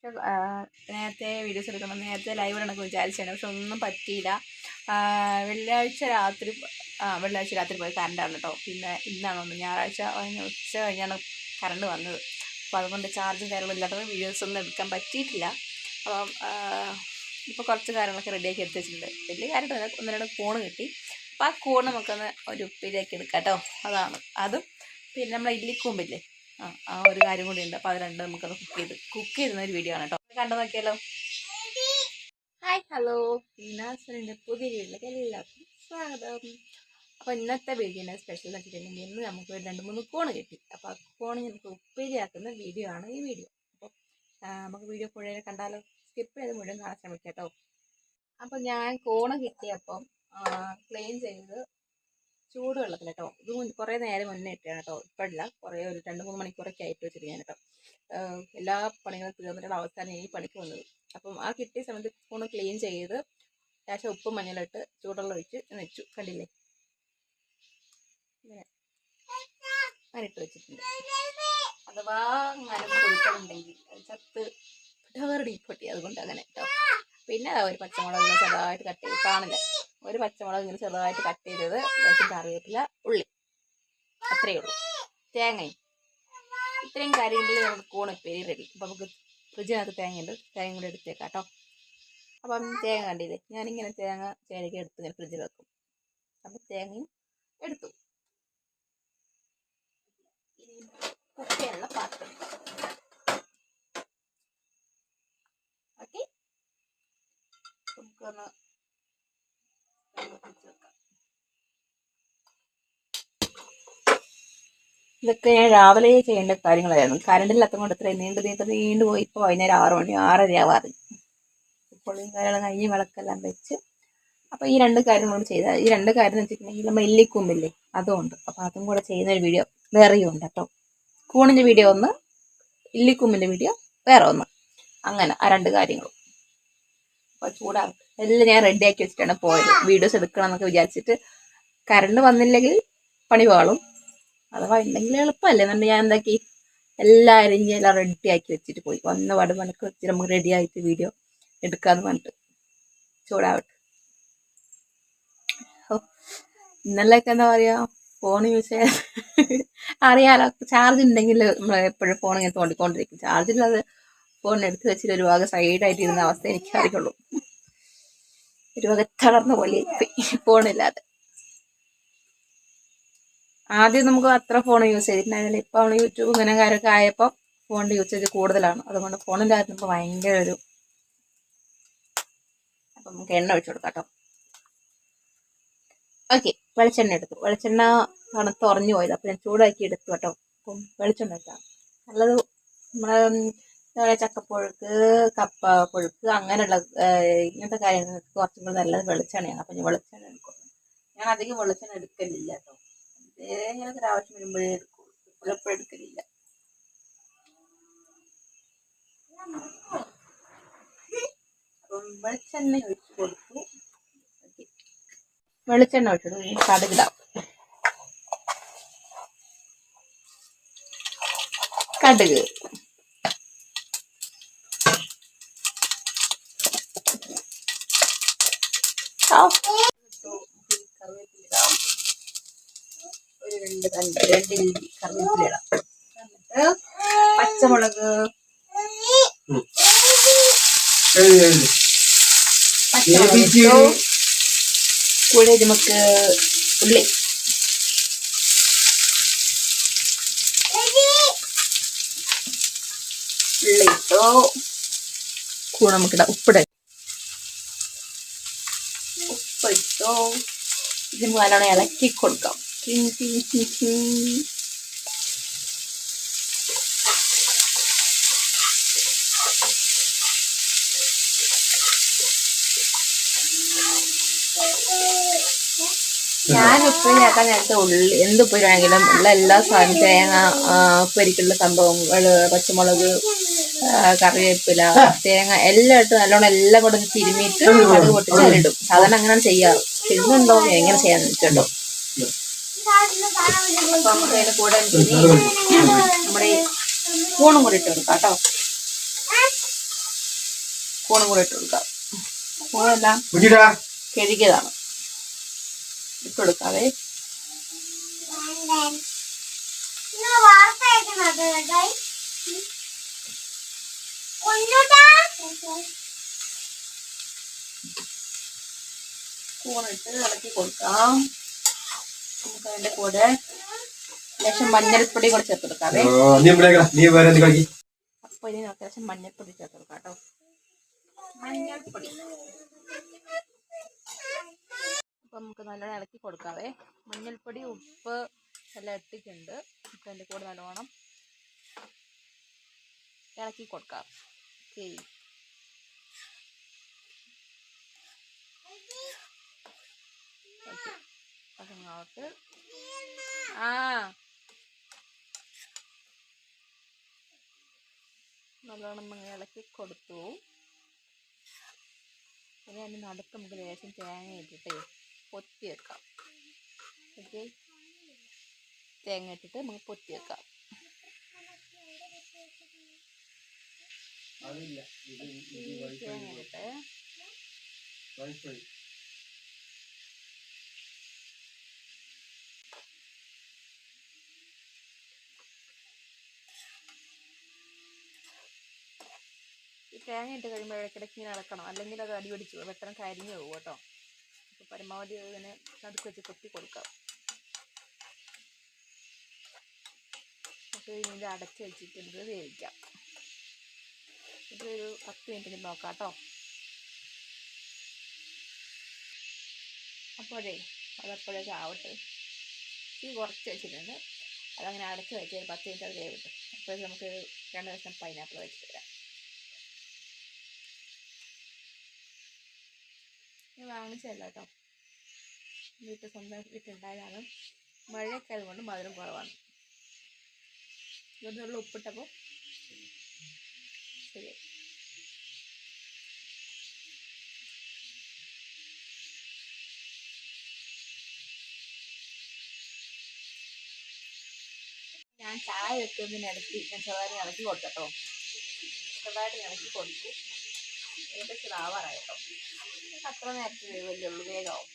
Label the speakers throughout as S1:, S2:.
S1: നേരത്തെ വീഡിയോസ് എടുക്കണം, നേരത്തെ ലൈവ് ഇടണമെന്ന് വിചാരിച്ചാണ്, പക്ഷെ ഒന്നും പറ്റിയില്ല. വെള്ളിയാഴ്ച രാത്രി പോയി കറണ്ടാണ് കേട്ടോ. പിന്നെ ഇന്നാണ് വന്നത്, ഞായറാഴ്ച ഉച്ച കഴിഞ്ഞാണ് കറണ്ട് വന്നത്. അപ്പോൾ അതുകൊണ്ട് ചാർജും കാര്യങ്ങളും ഇല്ലാത്തത് വീഡിയോസൊന്നും എടുക്കാൻ പറ്റിയിട്ടില്ല. അപ്പം ഇപ്പോൾ കുറച്ച് കാര്യങ്ങളൊക്കെ റെഡിയാക്കി എടുത്ത് വെച്ചിട്ടുണ്ട്. വലിയ കാര്യമായിട്ട് ഒന്ന് രണ്ട് കൂണ് കിട്ടി. അപ്പോൾ ആ കൂണ് നമുക്കൊന്ന് ഒരു ഉപ്പേരിയാക്കി എടുക്കാം കേട്ടോ. അതും പിന്നെ നമ്മളെ ഇല്ലിക്കൂമ്പില്ലേ, ആ ഒരു കാര്യം കൂടി ഉണ്ട്. അപ്പോൾ അത് രണ്ടും നമുക്കത് കുക്ക് ചെയ്യുന്ന ഒരു വീഡിയോ ആണ് കേട്ടോ. കണ്ടു നോക്കിയാലോ. ഹായ്, ഹലോ, ഈനാസിൻ്റെ പുതിയ വീട്ടിലേക്ക് എല്ലാവർക്കും സ്വാഗതം. അപ്പോൾ ഇന്നത്തെ വീഡിയോയുടെ സ്പെഷ്യൽ വെച്ചിട്ടുണ്ടെങ്കിൽ ഇന്ന് നമുക്ക് 2-3 കൂണ് കിട്ടി. അപ്പോൾ ആ കൂണ് നമുക്ക് ഉപ്പേരിയാക്കുന്ന വീഡിയോ ആണ് ഈ വീഡിയോ. അപ്പോൾ നമുക്ക് വീഡിയോ മുഴുവൻ കണ്ടാലോ. സ്കിപ്പ് ചെയ്ത് മുഴുവൻ കാണാൻ ശ്രമിക്കാം കേട്ടോ. അപ്പോൾ ഞാൻ കൂണ് കിട്ടിയപ്പം ക്ലീൻ ചെയ്ത് ചൂടുവെള്ളത്തിൽ കേട്ടോ. ഇത് കുറേ നേരം മുന്നേ ഇട്ടാണ് കേട്ടോ. ഇപ്പോഴില്ല, കുറേ ഒരു 2-3 മണിക്കൂറൊക്കെ ആയിട്ട് വെച്ചിട്ട് ഞാൻ കേട്ടോ. എല്ലാ പണികളും തീർന്നിട്ടുള്ള അവസാനം ഈ പണിക്ക് വന്നത്. അപ്പം ആ കിട്ടിയ സമയത്ത് ഒന്ന് ക്ലീൻ ചെയ്ത് ശേഷം ഉപ്പും മഞ്ഞളിട്ട് ചൂടുവെള്ളം ഒഴിച്ച് വെച്ചു. കണ്ടില്ലേ, ഇങ്ങനെ ഇട്ട് വെച്ചിട്ടുണ്ട്. അഥവാ അങ്ങനെ കൊഴുക്കളുണ്ടെങ്കിൽ ചത്ത് പൊട്ടി, അതുകൊണ്ട് അങ്ങനെ കേട്ടോ. പിന്നെ ഒരു പച്ചമുളക് ഇങ്ങനെ ചെറുതായിട്ട് കട്ട് ചെയ്ത് കാണില്ല, ഒരു പച്ചമുളക് ഇങ്ങനെ ചെറുതായിട്ട് കട്ട് ചെയ്തത്, കറിവേപ്പില, ഉള്ളി, അത്രയേ ഉള്ളൂ. തേങ്ങയും ഇത്രയും കാര്യങ്ങളിൽ നമുക്ക് കൂണുപ്പേരി റെഡി. അപ്പം നമുക്ക് ഫ്രിഡ്ജിനകത്ത് തേങ്ങയുണ്ട്, തേങ്ങ കൂടെ എടുത്തേക്കാം കേട്ടോ. അപ്പം തേങ്ങ കണ്ടില്ലേ, ഞാനിങ്ങനെ തേങ്ങ ചേരയ്ക്ക് എടുത്ത് ഇങ്ങനെ ഫ്രിഡ്ജിൽ വെക്കും. അപ്പം തേങ്ങയും എടുത്തു. ഇനി കുക്ക് ചെയ്യാനുള്ള പാത്രം. ഓക്കെ, നമുക്കൊന്ന് വെക്കാം. ഇതൊക്കെ ഞാൻ രാവിലെ ചെയ്യേണ്ട കാര്യങ്ങളായിരുന്നു. കറണ്ടില്ലാത്ത കൊണ്ട് ഇത്രയും നീണ്ടു പോയി. ഇപ്പോൾ വൈകുന്നേരം 6 മണി 6:30 ആവാറ്. ഇപ്പോഴും കാര്യങ്ങൾ കഴിഞ്ഞ് വിളക്കെല്ലാം വെച്ച്. അപ്പോൾ ഈ 2 കാര്യം കൂടെ ചെയ്താൽ, ഈ 2 കാര്യം എന്ന് വെച്ചിട്ടുണ്ടെങ്കിൽ നമ്മൾ ഇല്ലിക്കൂമ്പില്ലേ, അതുകൊണ്ട്. അപ്പോൾ അതും കൂടെ ചെയ്യുന്നൊരു വീഡിയോ വേറെയും ഉണ്ട് കേട്ടോ. കൂണിൻ്റെ വീഡിയോ ഒന്ന്, ഇല്ലിക്കൂമ്പിൻ്റെ വീഡിയോ വേറെ ഒന്ന്, അങ്ങനെ ആ 2 കാര്യങ്ങളും. അപ്പോൾ ചൂടാകും എല്ലാം ഞാൻ റെഡിയാക്കി വെച്ചിട്ടാണ് പോയത്. വീഡിയോസ് എടുക്കണം എന്നൊക്കെ വിചാരിച്ചിട്ട് കറണ്ട് വന്നില്ലെങ്കിൽ പണി പാളും. അഥവാ ഉണ്ടെങ്കിൽ എളുപ്പമല്ലേ എന്നുണ്ട് ഞാൻ എന്താക്കി, എല്ലാം അരിഞ്ഞ് എല്ലാം റെഡിയാക്കി വെച്ചിട്ട് പോയി. വന്ന പാട് മണിക്ക് വെച്ചിട്ട് നമുക്ക് റെഡി ആയിട്ട് വീഡിയോ എടുക്കാമെന്ന് പറഞ്ഞിട്ട്. ചൂടാവട്ടെ. ഇന്നലെയൊക്കെ എന്താ പറയുക, ഫോൺ യൂസ് ചെയ്യാൻ അറിയാലോ, ചാർജ് ഉണ്ടെങ്കിൽ നമ്മൾ എപ്പോഴും ഫോൺ ഇങ്ങനെ തോണ്ടിക്കൊണ്ടിരിക്കും. ചാർജില്ലാതെ ഫോൺ എടുത്ത് വെച്ചിട്ട് ഒരു ഭാഗം സൈഡായിട്ട് ഇരുന്ന അവസ്ഥ എനിക്ക് അറിയുള്ളൂ. ഒരു ഭാഗം തളർന്ന പോലെ ഫോണില്ലാതെ. ആദ്യം നമുക്ക് അത്ര ഫോൺ യൂസ് ചെയ്തിട്ടുണ്ടായിരുന്നില്ല. ഇപ്പം നമ്മൾ യൂട്യൂബ് ഇങ്ങനെ കാര്യമൊക്കെ ആയപ്പോൾ ഫോണിൻ്റെ യൂസേജ് കൂടുതലാണ്. അതുകൊണ്ട് ഫോണില്ലാതെ നമുക്ക് ഭയങ്കര ഒരു. അപ്പം നമുക്ക് എണ്ണ ഒഴിച്ചു കൊടുക്കാം കേട്ടോ. ഓക്കെ, വെളിച്ചെണ്ണ എടുത്തു. വെളിച്ചെണ്ണ തണുത്ത് ഉറഞ്ഞു പോയത്, അപ്പം ഞാൻ ചൂടാക്കി എടുത്തു കേട്ടോ. അപ്പം വെളിച്ചെണ്ണ വെക്കാം. നല്ലത് നമ്മളെ ചക്കപ്പുഴുക്ക്, കപ്പ പുഴുക്ക്, അങ്ങനെയുള്ള ഇങ്ങനത്തെ കാര്യങ്ങൾക്ക് കുറച്ചും കൂടി നല്ലത് വെളിച്ചെണ്ണയാണ്. അപ്പം ഞാൻ വെളിച്ചെണ്ണ എടുക്കും. ഞാൻ അധികം വെളിച്ചെണ്ണ എടുക്കലില്ല കേട്ടോ. ഇങ്ങനത്തെ ഒരു ആവശ്യം വരുമ്പോഴേ എടുക്കുള്ളൂ, എപ്പോഴും എടുക്കലില്ല. അപ്പം വെളിച്ചെണ്ണ ഒഴിച്ച് കൊടുത്തു. വെളിച്ചെണ്ണ ഒഴിച്ചിടും. കടുകിടാം. കടുക്, കറിവേപ്പിലിടാം. ഒരു 2 ഇല്ലി കറിവേപ്പിലിടാം. എന്നിട്ട് പച്ചമുളക്, കൂടെ നമുക്ക് ഉള്ളി, ഇട്ടോ. കൂടെ നമുക്കിടാം. ഉപ്പിട്ടോ. ഇത് നല്ലോണം ഇളക്കി കൊടുക്കാം. ഞാൻ ഉപ്പേരിയാക്കാൻ നേരത്തെ ഉള്ളി, എന്ത് ഉപ്പേരിയാണെങ്കിലും എല്ലാ സാധനം, തേങ്ങ, ഉപ്പേരിക്കുള്ള സംഭവങ്ങൾ, പച്ചമുളക്, കറിവേപ്പില, തേങ്ങ എല്ലാം ഇട്ട് നല്ലോണം എല്ലാം കൂടെ തിരുമിയിട്ട് കടുക് പൊട്ടിച്ച് അതിലിടും. സാധാരണ അങ്ങനെയാണ് ചെയ്യാറ്. ഇന്നുണ്ടോ എങ്ങനെ ചെയ്യാൻ കേട്ടോ. അപ്പൊ നമുക്ക് അതിന്റെ കൂടെ നമ്മുടെ സ്പൂണും കൂടി ഇട്ട് കൊടുക്കാം കേട്ടോ. കൂണും കൂടെ ഇട്ട് കൊടുക്കാം. കൂണെല്ലാം കഴുകിയതാണ്. ഇട്ട് കൊടുക്കാവേ. കൂണിട്ട് ഇളക്കി കൊടുക്കാം. നമുക്ക് അതിൻ്റെ കൂടെ ലേശം മഞ്ഞൾപ്പൊടി കൂടെ ചേർത്ത് കൊടുക്കാവേ. അപ്പോൾ ഇനി നമുക്ക് ലേശം മഞ്ഞൾപ്പൊടി ചേർത്ത് കൊടുക്കാം കേട്ടോ. മഞ്ഞൾപ്പൊടി. അപ്പം നമുക്ക് നല്ലോണം ഇളക്കി കൊടുക്കാവേ. മഞ്ഞൾപ്പൊടി, ഉപ്പ് എല്ലാം ഇട്ടിട്ടുണ്ട്. നമുക്ക് അതിൻ്റെ കൂടെ നല്ലോണം ഇളക്കി കൊടുക്കാം. ഓക്കെ. അതങ്ങോട്ട് നല്ലോണം ഇളക്കി കൊടുത്തു. ഇനി അതിന് നടുക്ക് നമുക്ക് ലേശം തേങ്ങ ഇട്ടിട്ട് പൊത്തി വെക്കാം. ഓക്കെ. തേങ്ങ ഇട്ടിട്ട് നമുക്ക് പൊത്തി വെക്കാം. തേങ്ങ ഇട്ടിട്ട് ഈ തേങ്ങ ഇട്ട് കഴിയുമ്പോൾ ഇടയ്ക്കിടയ്ക്ക് ഇങ്ങനെ ഇളക്കണം, അല്ലെങ്കിൽ അത് അടിപിടിച്ചു പെട്ടെന്ന് കരിഞ്ഞു പോകും കേട്ടോ. അപ്പോൾ പരമാവധി ഇതിനെ നടുക്ക് വെച്ച് കൊത്തി കൊടുക്കാം. അപ്പോൾ ഇതിൻ്റെ അടച്ച് വെച്ചിട്ട് വേവിക്കാം. ഇതൊരു 10 മിനിറ്റ് നോക്കാം കേട്ടോ. അതപ്പോഴേക്ക് ആവട്ടെ. ഈ കുറച്ച് വെച്ചിട്ടുണ്ട്. അതങ്ങനെ അടച്ച് വെച്ച് 10 മിനിറ്റ് അത് വേവിട്ടു. അപ്പോൾ നമുക്ക് 2 കഷ്ണം പൈനാപ്പിൾ വെച്ചിട്ട് വരാം. ഞാൻ വാങ്ങിച്ചതല്ല കേട്ടോ, സ്വന്തം വീട്ടിലുണ്ടായതാണ്. മഴയൊക്കെ ആയതുകൊണ്ട് മധുരം കുറവാണ്. ഇതൊന്നുള്ള ഉപ്പിട്ടപ്പോൾ ശരി. ഞാൻ ചായ വെക്കുന്നതിനിടയ്ക്ക് ഞാൻ ചെറുതായിട്ട് ഇളക്കി കൊടുത്തോ. ചെറുതായിട്ട് ഇളക്കി കൊടുത്തു. ഏകദേശം ആവാറായിട്ടോ. അത്ര നേരത്തെ വേവല്ലേ ഉള്ളൂ, വേഗമാവും.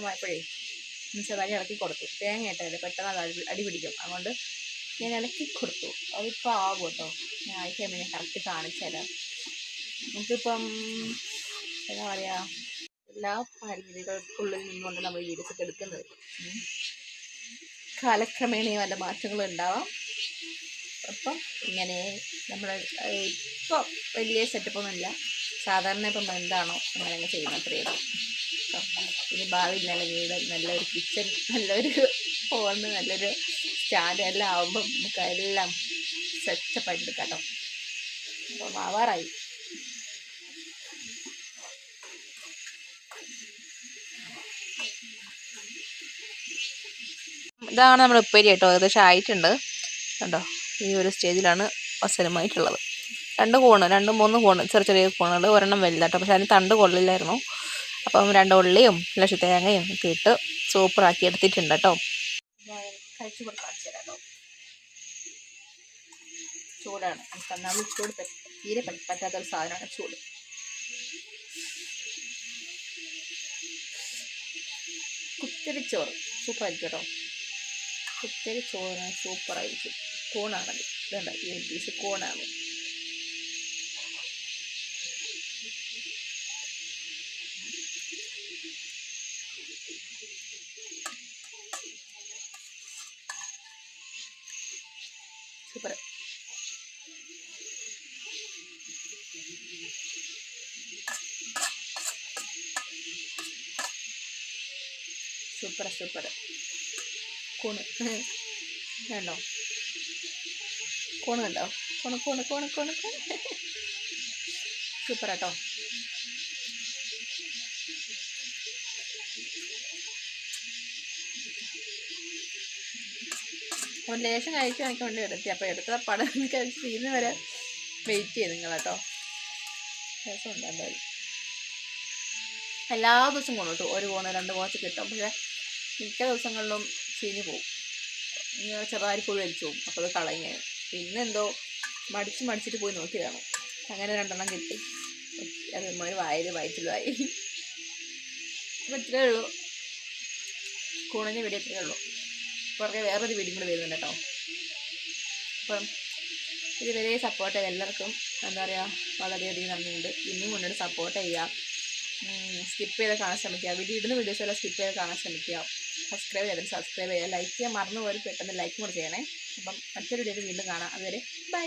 S1: ആയപ്പോഴേ ചെറുതായി ഇളക്കി കൊടുത്തു. തേങ്ങ ഇട്ടല്ലേ പെട്ടെന്ന് അത് അടി പിടിക്കും. അതുകൊണ്ട് ഞാൻ ഇളക്കി കൊടുത്തു. അതിപ്പോൾ ആവും കേട്ടോ. ഞാൻ ആയിക്കഴിയുമ്പോൾ ഞാൻ കറക്റ്റ് കാണിച്ചു തരാം. നമുക്കിപ്പം എന്താ പറയുക, എല്ലാ പരിമിതികൾക്കുള്ളിൽ നിന്നുകൊണ്ട് നമ്മൾ വീഡിയോസൊക്കെ എടുക്കുന്നത്. കാലക്രമേണ വല്ല മാറ്റങ്ങളും ഉണ്ടാവാം. അപ്പം ഇങ്ങനെ നമ്മൾ ഇപ്പോൾ വലിയ സെറ്റപ്പൊന്നുമില്ല. സാധാരണ ഇപ്പം എന്താണോ അങ്ങനെ ചെയ്യുന്നത് അത്രയും. ഇനി ഭാവിയിൽ നല്ല വീട്, നല്ലൊരു കിച്ചൺ, നല്ലൊരു ഫോണ്, നല്ലൊരു സ്റ്റാൻഡ് എല്ലാം ആകുമ്പം നമുക്ക് എല്ലാം സെറ്റപ്പായിട്ട് എടുക്കാം കേട്ടോ. അപ്പം ആവാറായി. ഇതാണ് നമ്മുടെ ഉപ്പേരി കേട്ടോ. ഏകദേശം ആയിട്ടുണ്ട് കണ്ടോ. ഈ ഒരു സ്റ്റേജിലാണ് അവസരമായിട്ടുള്ളത്. 2 കൂണ്, 2-3 കൂണ്, ചെറിയ കൂണുകൾ, ഒരെണ്ണം വലുതാട്ടോ. പക്ഷെ അതിന് തണ്ട് കൊള്ളില്ലായിരുന്നു. അപ്പം 2 ഉള്ളിയും ലക്ഷം തേങ്ങയും ഒക്കെ ഇട്ട് സൂപ്പറാക്കി എടുത്തിട്ടുണ്ട് കേട്ടോ. കഴിച്ചു കൊടുക്കാൻ കേട്ടോ. ചൂടാണ്. നമ്മൾ ചൂട് തീരെ പറ്റാത്തൊരു സാധനമാണ് ചൂട്. കുത്തിരിച്ചോറ് സൂപ്പറായിരിക്കും കേട്ടോ. കുത്തിരി ചോറ് സൂപ്പറായിരിക്കും. കൂണാണത്. ഇതുണ്ട്, ഈ പീസ് കൂണാണ്. സൂപ്പർ. സൂപ്പർ. കൂണ് കണ്ടോ, കൂണ് കണ്ടോ, കൂണ് സൂപ്പർ കേട്ടോ. അപ്പോൾ ലേശം കഴിച്ച് എനിക്ക് വേണ്ടി എടുത്തി. അപ്പോൾ എടുത്ത പടം കഴിച്ച് തീരുന്ന വരെ വെയിറ്റ് ചെയ്ത് നിങ്ങൾ കേട്ടോ. രസമുണ്ട് എന്തായാലും. എല്ലാ ദിവസവും കൊണ്ടു കിട്ടും. 1 കൂണ് 2 കൂണൊക്കെ കിട്ടും. പക്ഷേ മിക്ക ദിവസങ്ങളിലും ചീഞ്ഞ് പോകും. ചെറുതായി പുഴു വലിച്ചു പോകും. അപ്പോൾ അത് കളയും ഞാൻ. പിന്നെ എന്തോ മടിച്ചിട്ട് പോയി നോക്കിയതാണ്. അങ്ങനെ 2 കിട്ടി. അത് ഒരു വയറ്റിലുമായി. അപ്പം ഇത്രയേ ഉള്ളൂ. കൂണിൻ്റെ വീഡിയോ ഇത്രയേ ഉള്ളൂ. പുറകെ വേറൊരു വീഡിയോ കൂടി വരുന്നുണ്ട് കേട്ടോ. അപ്പം ഇതുവരെ സപ്പോർട്ട് ചെയ്ത എല്ലാവർക്കും എന്താ പറയുക വളരെയധികം നന്ദിയുണ്ട്. ഇനിയും മുന്നോട്ട് സപ്പോർട്ട് ചെയ്യുക. സ്കിപ്പ് ചെയ്ത് കാണാൻ ശ്രമിക്കുക. ഇടുന്ന വീഡിയോസ് എല്ലാം സ്കിപ്പ് ചെയ്ത് കാണാൻ ശ്രമിക്കുക. സബ്സ്ക്രൈബ് ചെയ്തിട്ട് സബ്സ്ക്രൈബ് ചെയ്യുക. ലൈക്ക് ചെയ്യാൻ മറന്നുപോലും പെട്ടെന്ന് ലൈക്കും കൂടെ ചെയ്യണേ. അപ്പം മറ്റൊരു വീഡിയോയിൽ വീണ്ടും കാണാം. അതുവരെ ബൈ.